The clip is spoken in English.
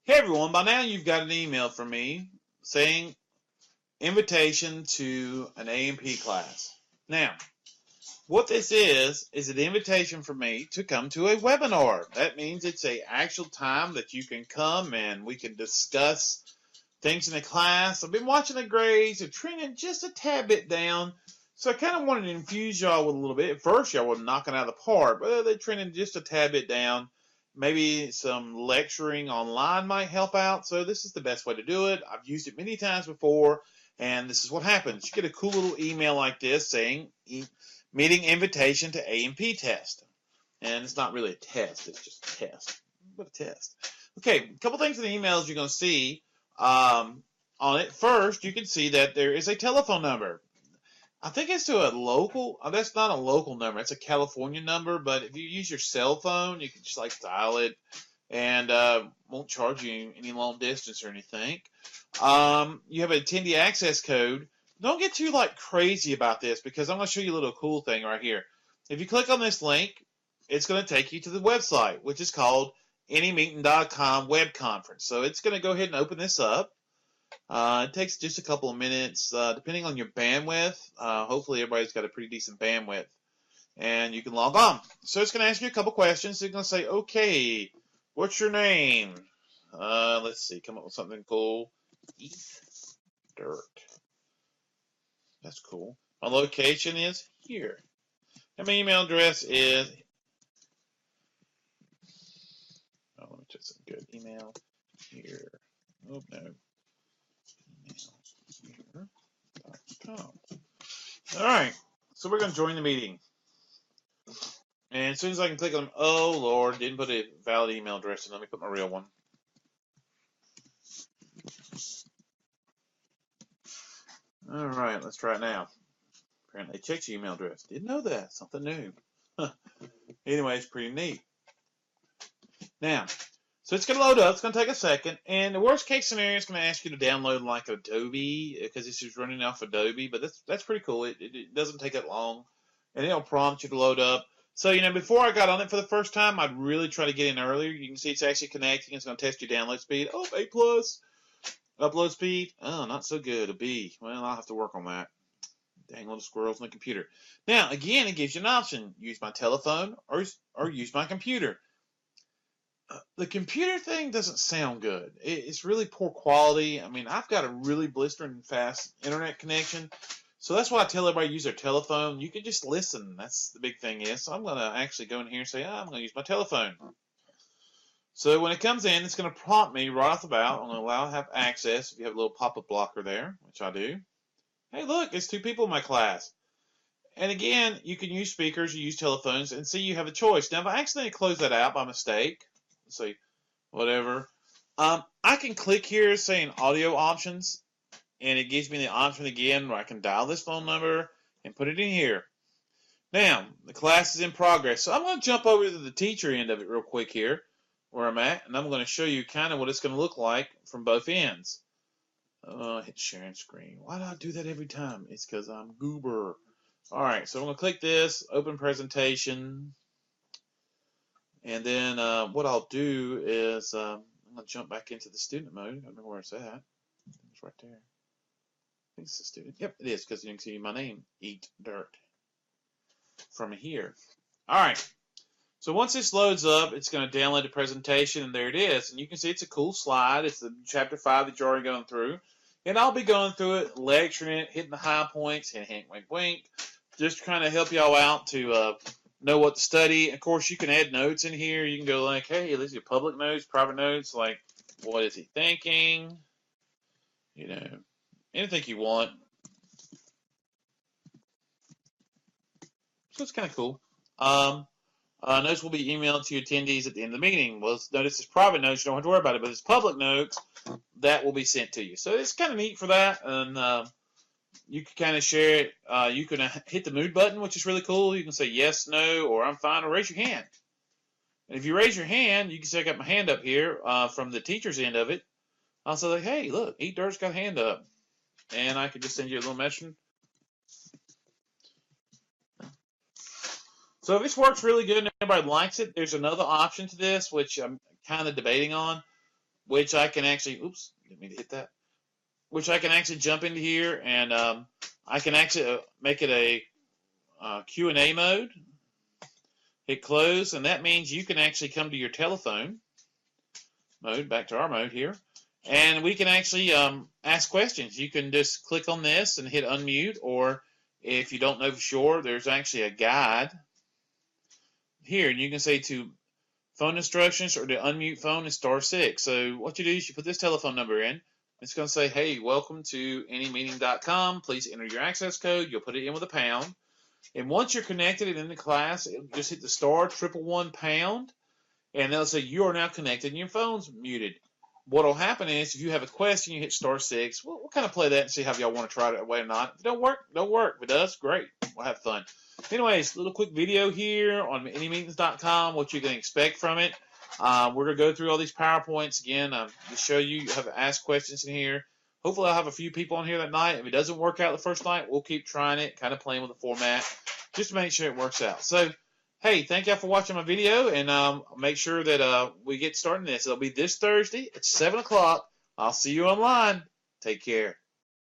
Hey everyone, by now you've got an email from me saying invitation to an A&P class. Now, what this is an invitation for me to come to a webinar. That means it's an actual time that you can come and we can discuss things in the class. I've been watching the grades, they're trending just a tad bit down, so I kind of wanted to infuse y'all with a little bit. At first, y'all were knocking out of the park, but they're trending just a tad bit down. Maybe some lecturing online might help out, so this is the best way to do it. I've used it many times before, and this is what happens. You get a cool little email like this saying, meeting invitation to A&P test. And it's not really a test, it's just a test, but a test. Okay, a couple things in the emails you're going to see on it. First, you can see that there is a telephone number. I think it's to a local, that's not a local number, it's a California number, but if you use your cell phone, you can just like dial it and won't charge you any long distance or anything. You have an attendee access code. Don't get too like crazy about this because I'm going to show you a little cool thing right here. If you click on this link, it's going to take you to the website, which is called anymeeting.com web conference. So it's going to go ahead and open this up. It takes just a couple of minutes, depending on your bandwidth. Hopefully everybody's got a pretty decent bandwidth, and you can log on. So it's going to ask you a couple questions. So you're going to say, okay, what's your name? Let's see, come up with something cool. Eat dirt. That's cool. My location is here. And my email address is, let me check some good email here. Oh, no. Email here.com. All right, so we're going to join the meeting. And as soon as I can click on, oh, Lord, didn't put a valid email address in. Let me put my real one. All right, let's try it now. Apparently, check your email address. Didn't know that. Something new. Anyway, it's pretty neat. Now, so it's going to load up. It's going to take a second. And the worst case scenario is going to ask you to download like Adobe because this is running off Adobe. But that's pretty cool. It doesn't take that long. And it'll prompt you to load up. So, before I got on it for the first time, I'd really try to get in earlier. You can see it's actually connecting. It's going to test your download speed. Oh, A+. Upload speed. Oh, not so good. A B. Well, I'll have to work on that. Dang little squirrels in the computer. Now, again, it gives you an option. Use my telephone or use my computer. The computer thing doesn't sound good. It's really poor quality. I mean, I've got a really blistering fast internet connection. So that's why I tell everybody to use their telephone. You can just listen. That's the big thing is. So I'm going to actually go in here and say, I'm going to use my telephone. So when it comes in, it's going to prompt me right off the bat. I'm going to allow have access if you have a little pop-up blocker there, which I do. Hey, look, it's 2 people in my class. And again, you can use speakers, you use telephones, and see you have a choice. Now, if I accidentally close that out by mistake, let's see, whatever, I can click here saying audio options, and it gives me the option again where I can dial this phone number and put it in here. Now, the class is in progress, so I'm going to jump over to the teacher end of it real quick here, where I'm at, and I'm going to show you kind of what it's going to look like from both ends. Hit sharing screen. Why do I do that every time? It's because I'm goober. All right, so I'm going to click this, open presentation, and then what I'll do is I'm going to jump back into the student mode. I don't know where it's at. It's right there. I think it's the student. Yep, it is because you can see my name, Eat Dirt, from here. All right. So once this loads up, it's going to download the presentation, and there it is. And you can see it's a cool slide. It's the chapter 5 that you're already going through. And I'll be going through it, lecturing it, hitting the high points, hint, hint, wink, wink, just to kind of help y'all out to know what to study. Of course, you can add notes in here. You can go like, hey, these are public notes, private notes, like what is he thinking? Anything you want. So it's kind of cool. Notes will be emailed to attendees at the end of the meeting. Well, notice it's private notes. You don't have to worry about it, but it's public notes that will be sent to you. So it's kind of neat for that, and you can kind of share it. You can hit the mood button, which is really cool. You can say yes, no, or I'm fine, or raise your hand. And if you raise your hand, you can say I got my hand up here from the teacher's end of it. I'll say, like, hey, look, Eat Dirt's got a hand up. And I could just send you a little message. So if this works really good and everybody likes it, there's another option to this, which I'm kind of debating on. which I can actually, oops, didn't mean to hit that, which I can actually jump into here, and I can actually make it a Q&A mode. Hit close, and that means you can actually come to your telephone mode, back to our mode here, and we can actually ask questions. You can just click on this and hit unmute, or if you don't know for sure, there's actually a guide here, and you can say to phone instructions or to unmute phone is *6. So what you do is you put this telephone number in. It's going to say, hey, welcome to anymeeting.com. Please enter your access code. You'll put it in with a pound. And once you're connected and in the class, just hit the *111#, and they'll say you are now connected and your phone's muted. What will happen is if you have a question, you hit *6. We'll kind of play that and see how y'all want to try it that way or not. If it don't work, don't work. If it does, great. We'll have fun. Anyways, little quick video here on anymeetings.com, what you can expect from it. We're going to go through all these PowerPoints again to show you how to ask questions in here. Hopefully I'll have a few people on here that night. If it doesn't work out the first night, we'll keep trying it, kind of playing with the format, just to make sure it works out. So, hey, thank y'all for watching my video, and make sure that we get started this. It'll be this Thursday at 7 o'clock. I'll see you online. Take care.